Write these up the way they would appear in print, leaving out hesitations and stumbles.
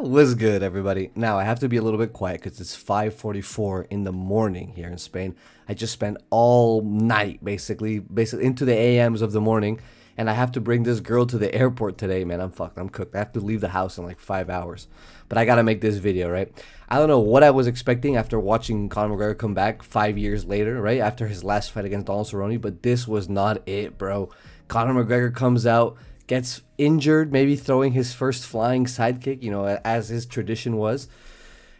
What's good, everybody? Now, I have to be a little bit quiet because it's 5:44 in the morning here in Spain. I just spent all night, basically into the AMs of the morning, and I have to bring this girl to the airport today, man. I'm fucked. I'm cooked. I have to leave the house in like 5 hours. But I got to make this video, right? I don't know what I was expecting after watching Conor McGregor come back 5 years later, right? After his last fight against Donald Cerrone, but this was not it, bro. Conor McGregor comes out, gets injured, maybe throwing his first flying sidekick, as his tradition was.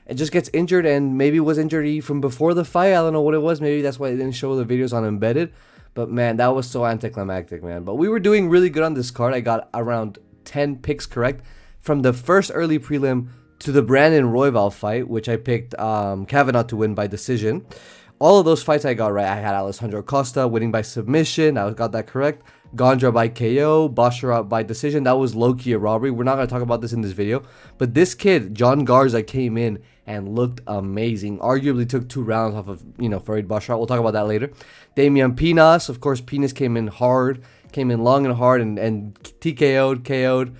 It just gets injured, and maybe was injured from before the fight. I don't know what it was. Maybe that's why they didn't show the videos on Embedded. But, man, that was so anticlimactic, man. But we were doing really good on this card. I got around 10 picks correct. From the first early prelim to the Brandon Royval fight, which I picked Kavanagh to win by decision. All of those fights I got right. I had Alessandro Costa winning by submission. I got that correct. Gondra by KO, Basharat by decision. That was low-key a robbery. We're not going to talk about this in this video. But this kid, John Garza, came in and looked amazing. Arguably took 2 rounds off of, Farid Basharat. We'll talk about that later. Damian Pinas. Of course, Pinas came in hard. Came in long and hard and TKO'd, KO'd.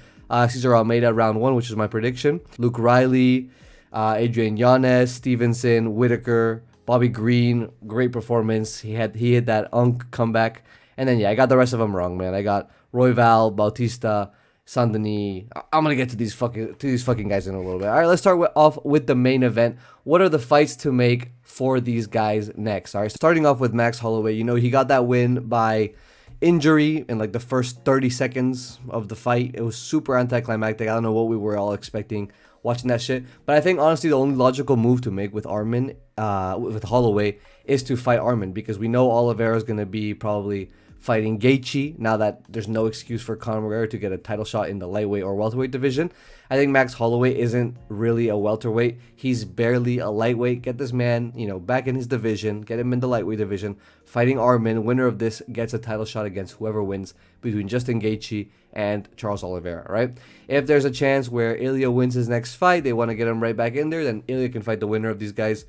Cesar Almeida round 1, which is my prediction. Luke Riley, Adrian Yanez, Stevenson, Whittaker, Bobby Green. Great performance. He hit that comeback. And then, I got the rest of them wrong, man. I got Royval, Bautista, Sandhagen. I'm going to get to these fucking guys in a little bit. All right, let's start off with the main event. What are the fights to make for these guys next? All right, starting off with Max Holloway. He got that win by injury in like the first 30 seconds of the fight. It was super anticlimactic. I don't know what we were all expecting watching that shit. But I think, honestly, the only logical move to make with with Holloway, is to fight Arman, because we know Oliveira is going to be probably fighting Gaethje, now that there's no excuse for Conor McGregor to get a title shot in the lightweight or welterweight division. I think Max Holloway isn't really a welterweight. He's barely a lightweight. Get this man, back in his division. Get him in the lightweight division. Fighting Arman. Winner of this gets a title shot against whoever wins between Justin Gaethje and Charles Oliveira, right? If there's a chance where Ilya wins his next fight, they want to get him right back in there, then Ilya can fight the winner of these guys,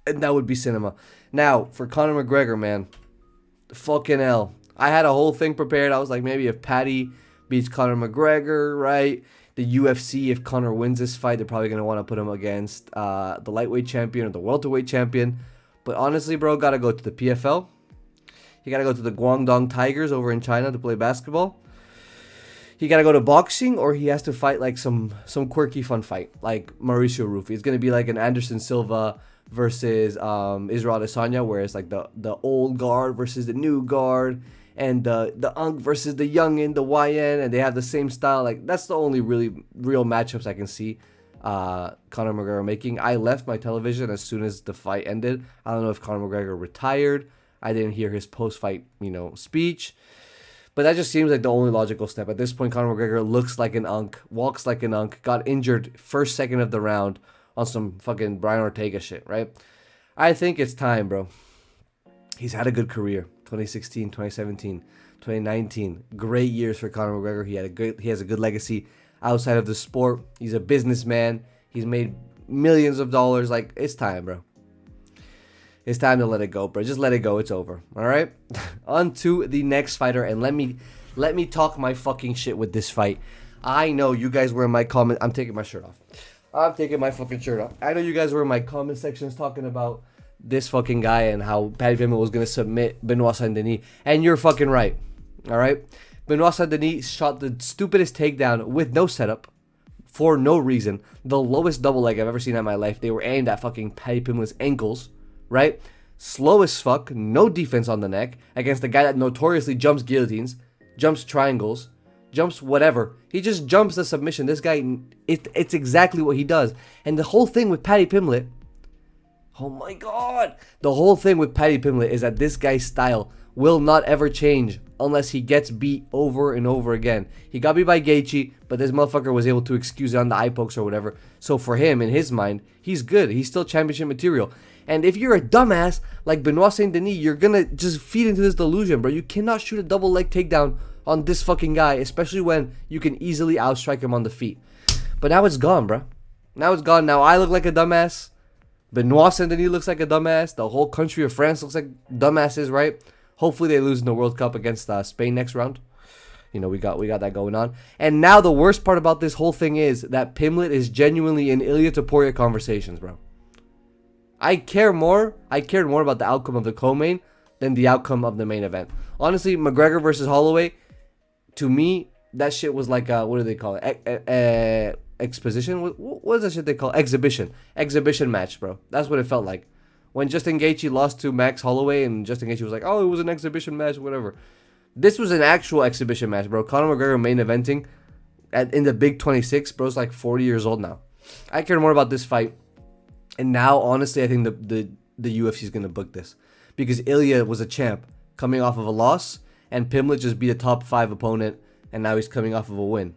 and that would be cinema. Now, for Conor McGregor, man, fucking hell. I had a whole thing prepared. I was like, maybe if Paddy beats Conor McGregor, right? The UFC, if Conor wins this fight, they're probably going to want to put him against the lightweight champion or the welterweight champion. But honestly, bro, got to go to the PFL. You got to go to the Guangdong Tigers over in China to play basketball. He got to go to boxing, or he has to fight like some quirky fun fight, like Mauricio Rufy. It's going to be like an Anderson Silva versus Israel Adesanya, where it's like the old guard versus the new guard, and the Unk versus the youngin, the YN, and they have the same style. Like, that's the only really real matchups I can see Conor McGregor making. I left my television as soon as the fight ended. I don't know if Conor McGregor retired. I didn't hear his post-fight, speech. But that just seems like the only logical step. At this point, Conor McGregor looks like an Unk, walks like an Unk, got injured first second of the round on some fucking Brian Ortega shit, right? I think it's time, bro. He's had a good career. 2016, 2017, 2019. Great years for Conor McGregor. He has a good legacy outside of the sport. He's a businessman. He's made millions of dollars. Like, it's time, bro. It's time to let it go, bro. Just let it go. It's over. All right? On to the next fighter, and let me talk my fucking shit with this fight. I know you guys were in my comment. I'm taking my shirt off. I'm taking my fucking shirt off. I know you guys were in my comment sections talking about this fucking guy and how Paddy Pimblett was going to submit Benoit Saint-Denis. And you're fucking right. All right? Benoit Saint-Denis shot the stupidest takedown with no setup for no reason. The lowest double leg I've ever seen in my life. They were aimed at fucking Paddy Pimblett's ankles, right? Slow as fuck. No defense on the neck against a guy that notoriously jumps guillotines, jumps triangles, jumps whatever. He just jumps the submission. This guy, it's exactly what he does. And the whole thing with Paddy Pimblett, oh my god, the whole thing with Paddy Pimblett is that this guy's style will not ever change unless he gets beat over and over again. He got beat by Gaethje, but this motherfucker was able to excuse it on the eye pokes or whatever. So for him, in his mind, he's good. He's still championship material. And if you're a dumbass like Benoit Saint-Denis, you're gonna just feed into this delusion, bro. You cannot shoot a double leg takedown on this fucking guy, especially when you can easily outstrike him on the feet. But now it's gone, bro. Now it's gone. Now I look like a dumbass. Benoit Saint-Denis looks like a dumbass. The whole country of France looks like dumbasses, right? Hopefully they lose in the World Cup against Spain next round. we got that going on. And now the worst part about this whole thing is that Pimblett is genuinely in Ilia Topuria conversations, bro. I cared more about the outcome of the co-main than the outcome of the main event. Honestly, McGregor versus Holloway, to me, that shit was like what do they call it? Exposition? What is that shit they call? Exhibition match, bro. That's what it felt like. When Justin Gaethje lost to Max Holloway and Justin Gaethje was like, oh, it was an exhibition match, whatever. This was an actual exhibition match, bro. Conor McGregor main eventing in the Big 26, bro's like 40 years old now. I care more about this fight. And now, honestly, I think the UFC is going to book this. Because Ilya was a champ coming off of a loss, and Pimblett just beat a top 5 opponent, and now he's coming off of a win.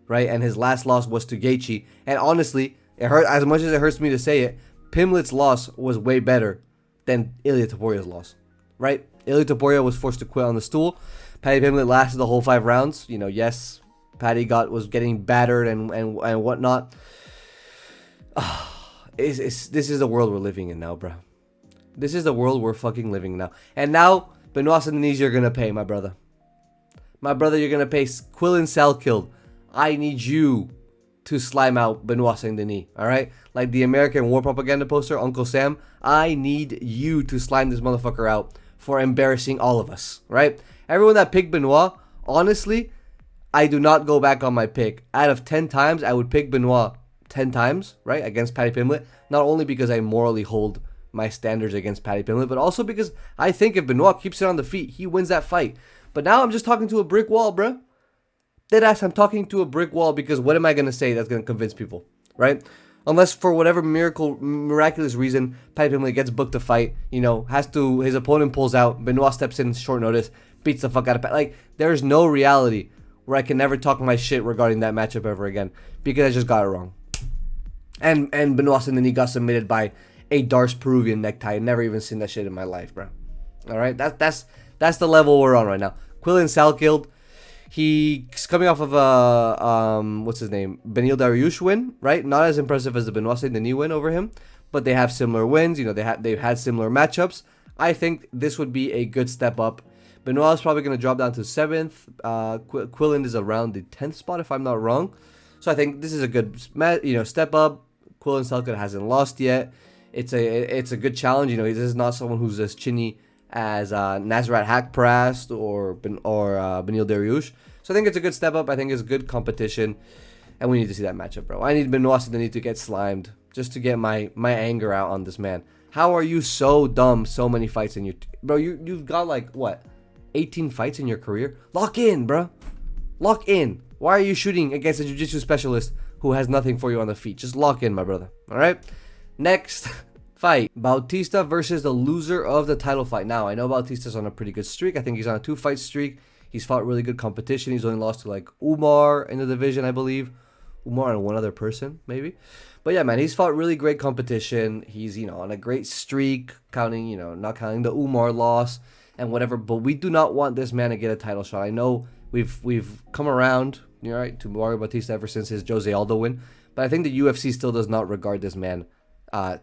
Right? And his last loss was to Gaethje. And honestly, it hurt as much as it hurts me to say it, Pimblett's loss was way better than Ilia Topuria's loss. Right? Ilia Topuria was forced to quit on the stool. Paddy Pimblett lasted the whole 5 rounds. Yes, Paddy was getting battered and whatnot. This is the world we're living in now, bro. This is the world we're fucking living in now. And now, Benoit Saint-Denis, you're going to pay, my brother. My brother, you're going to pay. Quillen Salkeld, I need you to slime out Benoit Saint-Denis, alright? Like the American war propaganda poster, Uncle Sam, I need you to slime this motherfucker out for embarrassing all of us, right? Everyone that picked Benoit, honestly, I do not go back on my pick. Out of 10 times, I would pick Benoit 10 times, right, against Paddy Pimblett. Not only because I morally hold my standards against Paddy Pimblett, but also because I think if Benoit keeps it on the feet, he wins that fight. But now I'm just talking to a brick wall, bro. Deadass, I'm talking to a brick wall because what am I going to say that's going to convince people, right? Unless for whatever miraculous reason, Paddy Pimblett gets booked to fight, his opponent pulls out, Benoit steps in short notice, beats the fuck out of Paddy. Like, there's no reality where I can never talk my shit regarding that matchup ever again because I just got it wrong. And Benoit Saint-Denis got submitted by a Darce Peruvian necktie. I've never even seen that shit in my life, bro. All right, that's the level we're on right now. Quillen Salkeld, he's coming off of a what's his name, Beneil Dariush win, right? Not as impressive as the Benoit Saint-Denis win over him, but they have similar wins. They've had similar matchups. I think this would be a good step up. Benoit is probably going to drop down to 7th. Quillen is around the 10th spot, if I'm not wrong. So I think this is a good step up. Quillen Salkeld hasn't lost yet. It's a good challenge. This is not someone who's as chinny as Nasrat Haqparast or Beneil Dariush. So I think it's a good step up. I think it's good competition, and we need to see that matchup, bro. I need Benoit Saint-Denis to get slimed just to get my anger out on this man. How are you so dumb? So many fights in your bro. You've got like what, 18 fights in your career? Lock in, bro. Lock in. Why are you shooting against a jiu-jitsu specialist who has nothing for you on the feet? Just lock in, my brother. All right. Next fight, Bautista versus the loser of the title fight. Now, I know Bautista's on a pretty good streak. I think he's on a 2-fight streak. He's fought really good competition. He's only lost to like Umar in the division, I believe. Umar and one other person, maybe. But yeah, man, he's fought really great competition. He's, on a great streak, not counting the Umar loss and whatever. But we do not want this man to get a title shot. I know we've come around, to Mario Bautista ever since his Jose Aldo win. But I think the UFC still does not regard this man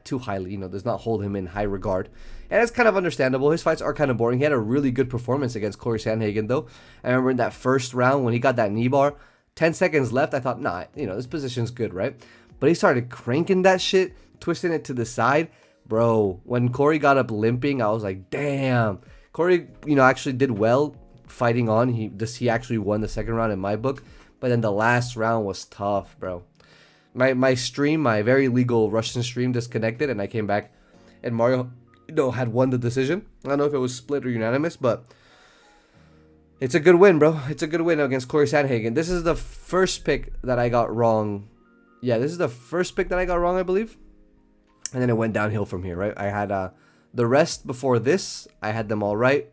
too highly, does not hold him in high regard. And it's kind of understandable. His fights are kind of boring. He had a really good performance against Corey Sandhagen, though. I remember in that first round when he got that knee bar, 10 seconds left, I thought, nah, this position's good, right? But he started cranking that shit, twisting it to the side. Bro, when Corey got up limping, I was like, damn. Corey, actually did well fighting on. He actually won the second round in my book. But then the last round was tough, bro. My stream, my very legal Russian stream, disconnected, and I came back, and Mario, had won the decision. I don't know if it was split or unanimous, but it's a good win, bro. It's a good win against Corey Sandhagen. This is the first pick that I got wrong. Yeah, this is the first pick that I got wrong, I believe. And then it went downhill from here, right? I had the rest before this. I had them all right,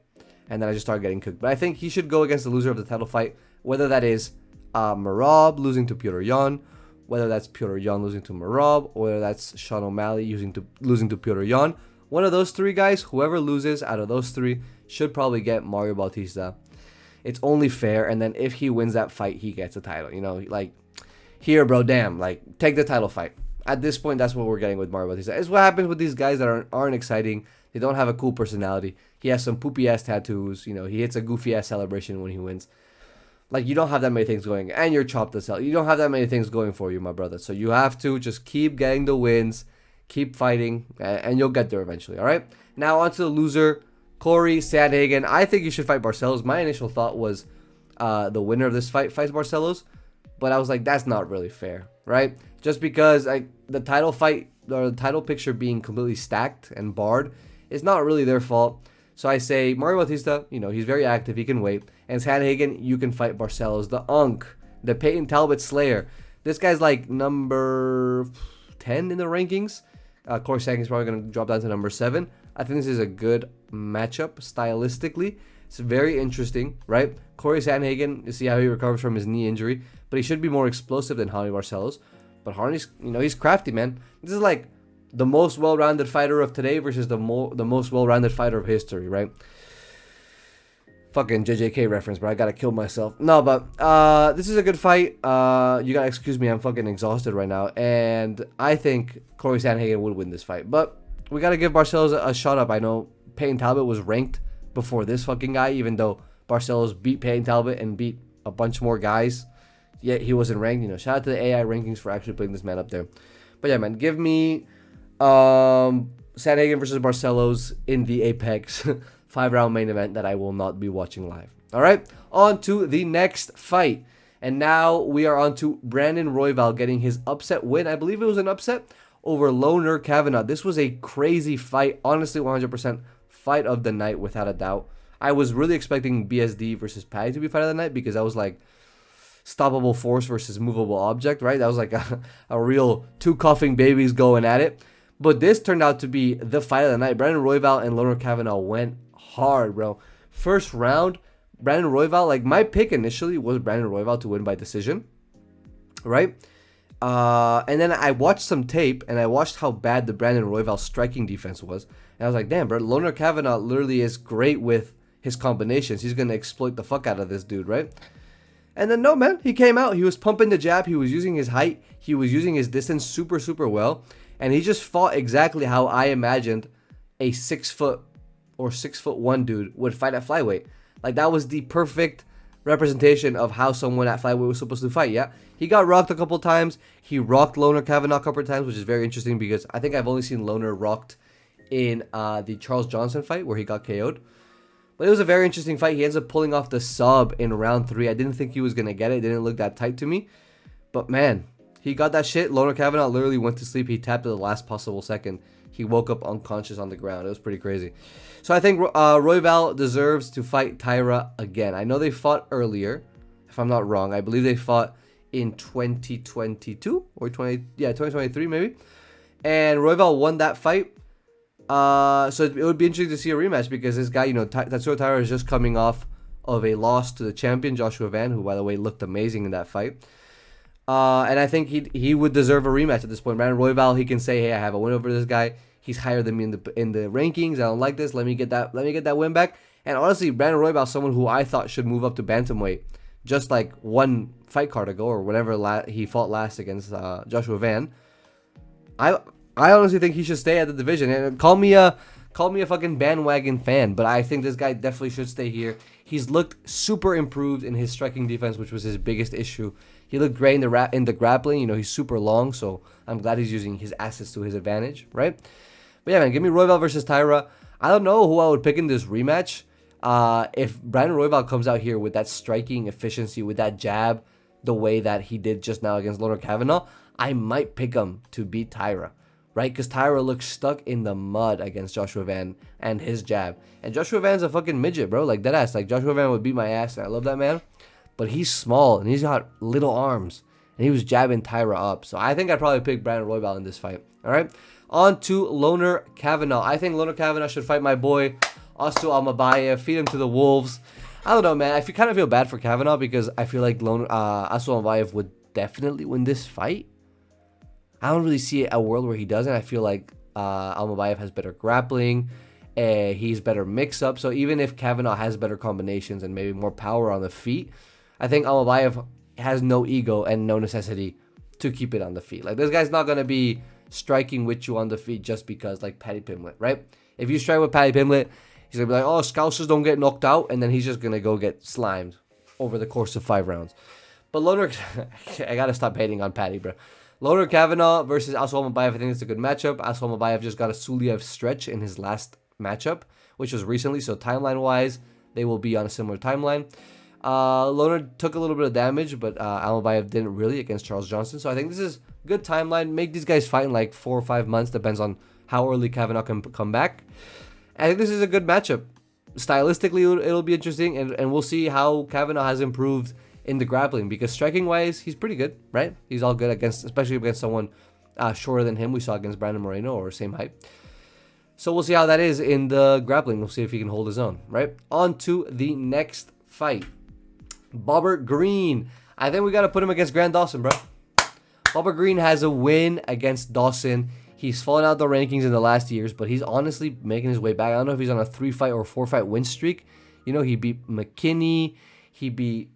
and then I just started getting cooked. But I think he should go against the loser of the title fight, whether that is Merab losing to Petr Yan, whether that's Petr Yan losing to Merab, or whether that's Sean O'Malley losing to Petr Yan. One of those three guys, whoever loses out of those three, should probably get Mario Bautista. It's only fair, and then if he wins that fight, he gets a title. Like, here, bro, damn, like, take the title fight. At this point, that's what we're getting with Mario Bautista. It's what happens with these guys that aren't exciting. They don't have a cool personality. He has some poopy-ass tattoos. He hits a goofy-ass celebration when he wins. Like, you don't have that many things going, and you're chopped as hell. You don't have that many things going for you, my brother. So you have to just keep getting the wins, keep fighting, and you'll get there eventually, all right? Now, on to the loser, Corey Sandhagen. I think you should fight Barcelos. My initial thought was the winner of this fight fights Barcelos, but I was like, that's not really fair, right? Just because the title fight, or the title picture being completely stacked and barred is not really their fault. So I say, Mario Bautista, he's very active, he can wait. And Sandhagen, you can fight Barcelos, the Unk, the Peyton Talbot Slayer. This guy's like number 10 in the rankings. Corey Sandhagen's probably going to drop down to number 7. I think this is a good matchup stylistically. It's very interesting, right? Corey Sandhagen, you see how he recovers from his knee injury, but he should be more explosive than Harney Barcelos. But Harney's, he's crafty, man. This is like the most well-rounded fighter of today versus the most well-rounded fighter of history, right? Fucking JJK reference, bro. I gotta kill myself. No, but this is a good fight. You gotta excuse me. I'm fucking exhausted right now. And I think Corey Sandhagen would win this fight. But we gotta give Barcelos a shot up. I know Peyton Talbot was ranked before this fucking guy, even though Barcelos beat Peyton Talbot and beat a bunch more guys. Yet he wasn't ranked. Shout out to the AI rankings for actually putting this man up there. But yeah, man, give me Sandhagen versus Barcelos in the Apex 5-round main event that I will not be watching live. All right, on to the next fight. And now we are on to Brandon Royval getting his upset win. I believe it was an upset over Loner Kavanagh. This was a crazy fight. Honestly, 100% fight of the night without a doubt. I was really expecting BSD versus Patty to be fight of the night because I was like, stoppable force versus movable object, right? That was like a real two coughing babies going at it. But this turned out to be the fight of the night. Brandon Royval and Loner Kavanagh went hard, bro. First round, Brandon Royval, like my pick initially was Brandon Royval to win by decision, right? And then I watched some tape and I watched how bad the Brandon Royval striking defense was. And I was like, damn, bro, Loner Kavanagh literally is great with his combinations. He's going to exploit the fuck out of this dude, right? And then, no, man, he came out. He was pumping the jab. He was using his height. He was using his distance super, super well. And he just fought exactly how I imagined a 6 foot or 6'1" dude would fight at flyweight. Like, that was the perfect representation of how someone at flyweight was supposed to fight, yeah? He got rocked a couple times. He rocked Loner Kavanagh a couple times, which is very interesting because I think I've only seen Loner rocked in the Charles Johnson fight where he got KO'd. But it was a very interesting fight. He ends up pulling off the sub in round 3. I didn't think he was going to get it. It didn't look that tight to me. But, man, he got that shit. Loner Kavanagh literally went to sleep. He tapped at the last possible second. He woke up unconscious on the ground. It was pretty crazy. So I think Royval deserves to fight Tyra again. I know they fought earlier, if I'm not wrong. I believe they fought in 2022 or 2023 maybe. And Royval won that fight. So it would be interesting to see a rematch because this guy, Tatsuro Taira is just coming off of a loss to the champion, Joshua Van, who, by the way, looked amazing in that fight. And I think he would deserve a rematch at this point. Brandon Royval, he can say, hey, I have a win over this guy. He's higher than me in the rankings. I don't like this. Let me get that win back. And honestly, Brandon Royval, someone who I thought should move up to bantamweight, just like one fight card ago or whenever he fought last against Joshua Van. I honestly think he should stay at the division. And call me a fucking bandwagon fan, but I think this guy definitely should stay here. He's looked super improved in his striking defense, which was his biggest issue. He looked great in the grappling. He's super long, so I'm glad he's using his assets to his advantage, right? But yeah, man, give me Royval versus Tyra. I don't know who I would pick in this rematch. If Brandon Royval comes out here with that striking efficiency, with that jab, the way that he did just now against Loner Kavanagh, I might pick him to beat Tyra. Right? Because Tyra looks stuck in the mud against Joshua Van and his jab. And Joshua Van's a fucking midget, bro. Like, deadass. Like, Joshua Van would beat my ass, and I love that man. But he's small, and he's got little arms. And he was jabbing Tyra up. So I think I'd probably pick Brandon Royval in this fight. All right? On to Loner Kavanagh. I think Loner Kavanagh should fight my boy, Asu Almabayev. Feed him to the wolves. I don't know, man. I kind of feel bad for Kavanagh because I feel like Asu Almabayev would definitely win this fight. I don't really see a world where he doesn't. I feel like Almabayev has better grappling. He's better mix-up. So even if Kavanagh has better combinations and maybe more power on the feet, I think Almabayev has no ego and no necessity to keep it on the feet. Like, this guy's not going to be striking with you on the feet just because, like Paddy Pimblett, right? If you strike with Paddy Pimblett, he's going to be like, oh, Scousers don't get knocked out, and then he's just going to go get slimed. over the course of 5 rounds. But Loner, I gotta stop hating on Paddy, bro. Loner Kavanagh versus Aswell Mabayev. I think it's a good matchup. Aswell Mabayev just got a Suliev stretch in his last matchup, which was recently. So timeline-wise, they will be on a similar timeline. Loner took a little bit of damage, but Almabayev didn't really against Charles Johnson. So I think this is good timeline. Make these guys fight in like 4 or 5 months. Depends on how early Kavanagh can come back. I think this is a good matchup. Stylistically, it'll be interesting, and we'll see how Kavanagh has improved in the grappling, because striking wise, he's pretty good, right? He's all good against, especially against someone shorter than him. We saw against Brandon Moreno, or same height. So we'll see how that is in the grappling. We'll see if he can hold his own, right? On to the next fight. Bobber Green. I think we got to put him against Grant Dawson, bro. Bobber Green has a win against Dawson. He's fallen out the rankings in the last years, but he's honestly making his way back. I don't know if he's on a 3-fight or 4-fight win streak. You know, he beat McKinney. He beat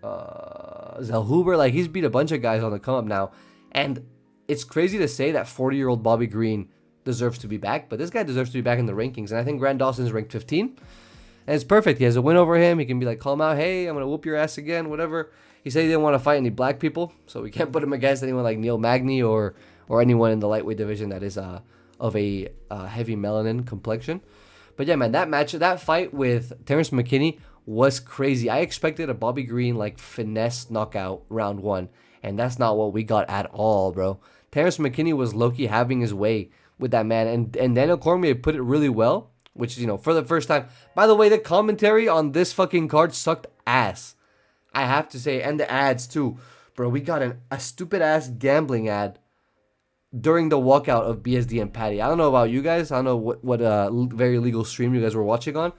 Zellhuber. Like, he's beat a bunch of guys on the come up now. And it's crazy to say that 40-year-old Bobby Green deserves to be back, but this guy deserves to be back in the rankings. And I think Grant Dawson's ranked 15. And it's perfect. He has a win over him. He can be like, call him out. Hey, I'm going to whoop your ass again, whatever. He said he didn't want to fight any black people, so we can't put him against anyone like Neil Magny or anyone in the lightweight division that is of a heavy melanin complexion. But yeah, man, that fight with Terrence McKinney was crazy. I expected a Bobby Green like finesse knockout round 1, and that's not what we got at all, bro. Terrence McKinney was low-key having his way with that man, and Daniel Cormier put it really well, which, you know, for the first time. By the way, the commentary on this fucking card sucked ass, I have to say, and the ads too. Bro, we got a stupid-ass gambling ad during the walkout of BSD and Patty. I don't know about you guys. I don't know what very illegal stream you guys were watching on,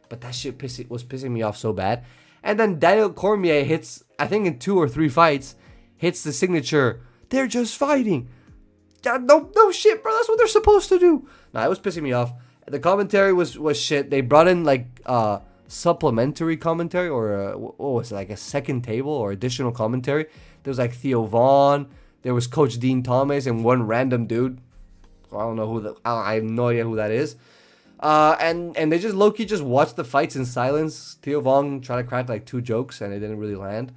but that shit was pissing me off so bad. And then Daniel Cormier hits, I think in 2 or 3 fights, hits the signature, "They're just fighting." Yeah, no shit, bro. That's what they're supposed to do. Nah, it was pissing me off. The commentary was shit. They brought in like supplementary commentary, or what was it, like a second table or additional commentary. There was like Theo Vaughn, there was Coach Dean Thomas, and one random dude. I don't know who I have no idea who that is. And they just low-key just watched the fights in silence. Theo Vaughn tried to crack like 2 jokes and it didn't really land.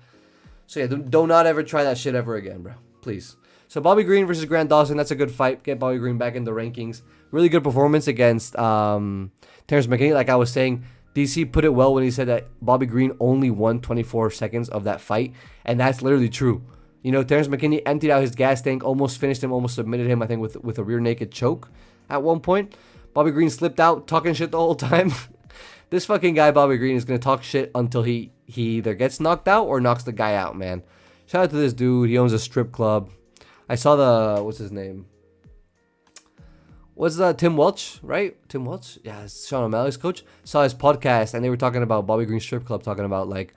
So yeah, do not ever try that shit ever again, bro. Please. So Bobby Green versus Grant Dawson, that's a good fight. Get Bobby Green back in the rankings. Really good performance against Terrence McKinney. Like I was saying, DC put it well when he said that Bobby Green only won 24 seconds of that fight. And that's literally true. You know, Terrence McKinney emptied out his gas tank, almost finished him, almost submitted him, I think, with a rear naked choke at one point. Bobby Green slipped out, talking shit the whole time. This fucking guy, Bobby Green, is going to talk shit until he either gets knocked out or knocks the guy out, man. Shout out to this dude. He owns a strip club. I saw what's his name? What's Tim Welch, right? Tim Welch? Yeah, it's Sean O'Malley's coach. Saw his podcast, and they were talking about Bobby Green's strip club, talking about, like,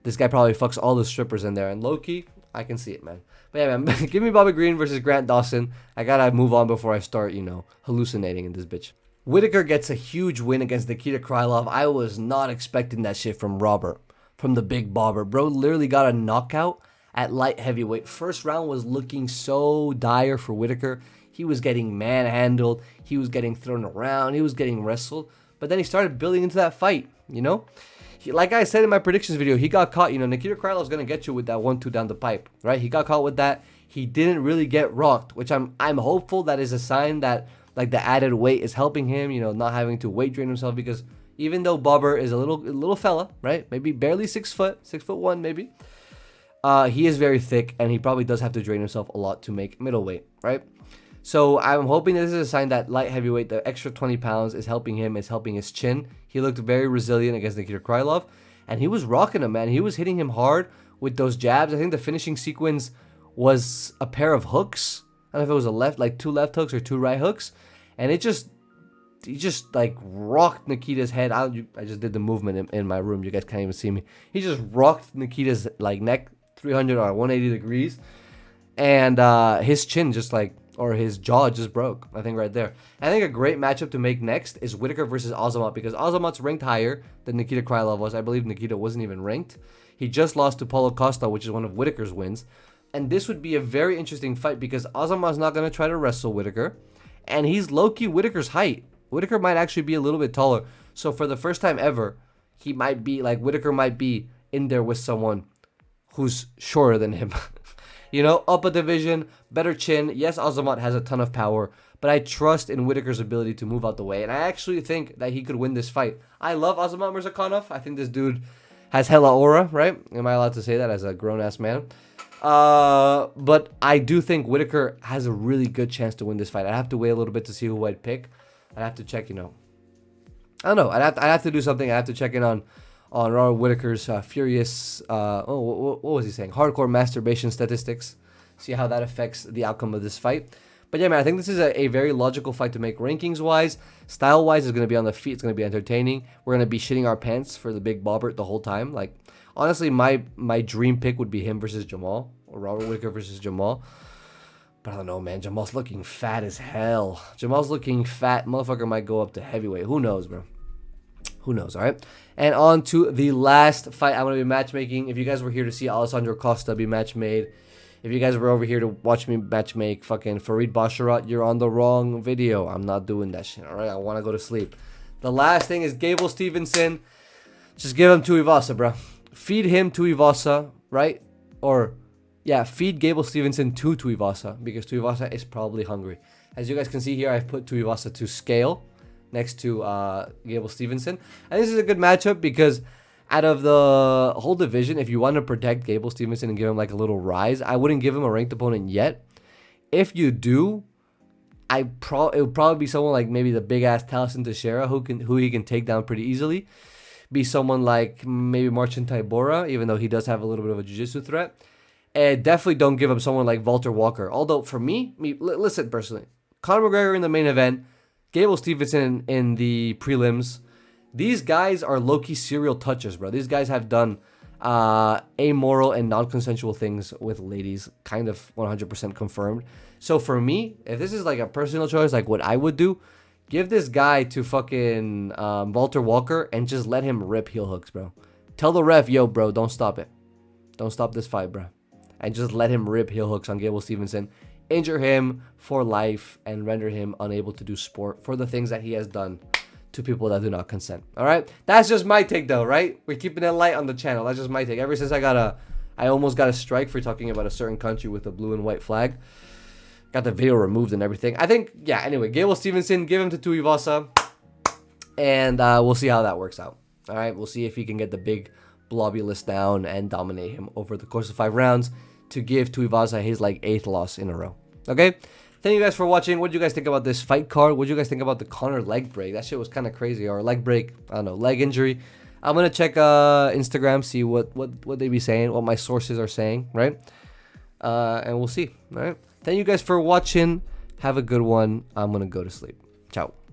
this guy probably fucks all the strippers in there. And low-key, I can see it, man. But yeah, man, give me Bobby Green versus Grant Dawson. I gotta move on before I start, you know, hallucinating in this bitch. Whittaker gets a huge win against Nikita Krylov. I was not expecting that shit from Robert, from the big bobber. Bro literally got a knockout at light heavyweight. First round was looking so dire for Whittaker. He was getting manhandled. He was getting thrown around. He was getting wrestled. But then he started building into that fight, you know? Like I said in my predictions video, he got caught. You know, Nikita Krylov's going to get you with that 1-2 down the pipe, right? He got caught with that. He didn't really get rocked, which I'm hopeful that is a sign that, like, the added weight is helping him, you know, not having to weight drain himself, because even though Bobber is a little fella, right? Maybe barely 6 foot, 6'1" maybe. He is very thick, and he probably does have to drain himself a lot to make middleweight, right? So I'm hoping that this is a sign that light heavyweight, the extra 20 pounds, is helping him, is helping his chin. He looked very resilient against Nikita Krylov, and he was rocking him, man. He was hitting him hard with those jabs. I think the finishing sequence was a pair of hooks. I don't know if it was like 2 left hooks or 2 right hooks, and he just like rocked Nikita's head. I just did the movement in my room. You guys can't even see me. He just rocked Nikita's like neck 300 or 180 degrees, and his chin just like, or his jaw just broke, I think, right there. I think a great matchup to make next is Whittaker versus Azamat, because Azamat's ranked higher than Nikita Krylov was. I believe Nikita wasn't even ranked. He just lost to Paulo Costa, which is one of Whittaker's wins. And this would be a very interesting fight because Azamat's not going to try to wrestle Whittaker, and he's low-key Whittaker's height. Whittaker might actually be a little bit taller. So for the first time ever, he might be, like, Whittaker might be in there with someone who's shorter than him. You know, up a division, better chin. Yes, Azamat has a ton of power, but I trust in Whittaker's ability to move out the way, and I actually think that he could win this fight. I love Azamat Murzakanov. I think this dude has hella aura, right? Am I allowed to say that as a grown-ass man? But I do think Whittaker has a really good chance to win this fight. I have to wait a little bit to see who I'd pick. I'd have to check, you know. I don't know. I'd have to do something. I have to check in on Robert Whittaker's furious, what was he saying? Hardcore masturbation statistics. See how that affects the outcome of this fight. But yeah, man, I think this is a very logical fight to make rankings-wise. Style-wise, it's going to be on the feet. It's going to be entertaining. We're going to be shitting our pants for the big Bobbert the whole time. Like, honestly, my dream pick would be him versus Jamal, or Robert Whittaker versus Jamal. But I don't know, man. Jamal's looking fat as hell. Jamal's looking fat. Motherfucker might go up to heavyweight. Who knows, bro? Who knows, all right? And on to the last fight I'm going to be matchmaking. If you guys were here to see Alessandro Costa be match made, if you guys were over here to watch me match make fucking Farid Basharat, you're on the wrong video. I'm not doing that shit, all right? I want to go to sleep. The last thing is Gable Stevenson. Just give him Tuivasa, bro. Feed him Tuivasa, right? Or, yeah, feed Gable Stevenson to Tuivasa, because Tuivasa is probably hungry. As you guys can see here, I've put Tuivasa to scale next to Gable Stevenson. And this is a good matchup because out of the whole division, if you want to protect Gable Stevenson and give him like a little rise, I wouldn't give him a ranked opponent yet. If you do, it would probably be someone like maybe the big ass Taliesin Teixeira who he can take down pretty easily. Be someone like maybe Marcin Tybura, even though he does have a little bit of a jiu-jitsu threat. And definitely don't give him someone like Walter Walker. Although for me, listen personally, Conor McGregor in the main event, Gable Stevenson in the prelims. These guys are low-key serial touchers, bro. These guys have done amoral and non-consensual things with ladies, kind of 100% confirmed. So for me, if this is like a personal choice, like what I would do, give this guy to fucking Walter Walker and just let him rip heel hooks, bro. Tell the ref, yo, bro, don't stop it. Don't stop this fight, bro. And just let him rip heel hooks on Gable Stevenson. Injure him for life and render him unable to do sport for the things that he has done to people that do not consent. All right, that's just my take, though. Right, we're keeping it light on the channel. That's just my take. Ever since I almost got a strike for talking about a certain country with a blue and white flag, got the video removed and everything. I think, yeah. Anyway, Gable Stevenson, give him to Tuivasa, and we'll see how that works out. All right, we'll see if he can get the big blobulus down and dominate him over the course of 5 rounds to give Tuivasa his like 8th loss in a row. Okay, thank you guys for watching. What do you guys think about this fight card? What do you guys think about the Conor leg break? That shit was kind of crazy. Or leg break, I don't know, leg injury. I'm gonna check Instagram, see what they be saying, what my sources are saying, right? And we'll see. All right, thank you guys for watching. Have a good one. I'm gonna go to sleep. Ciao.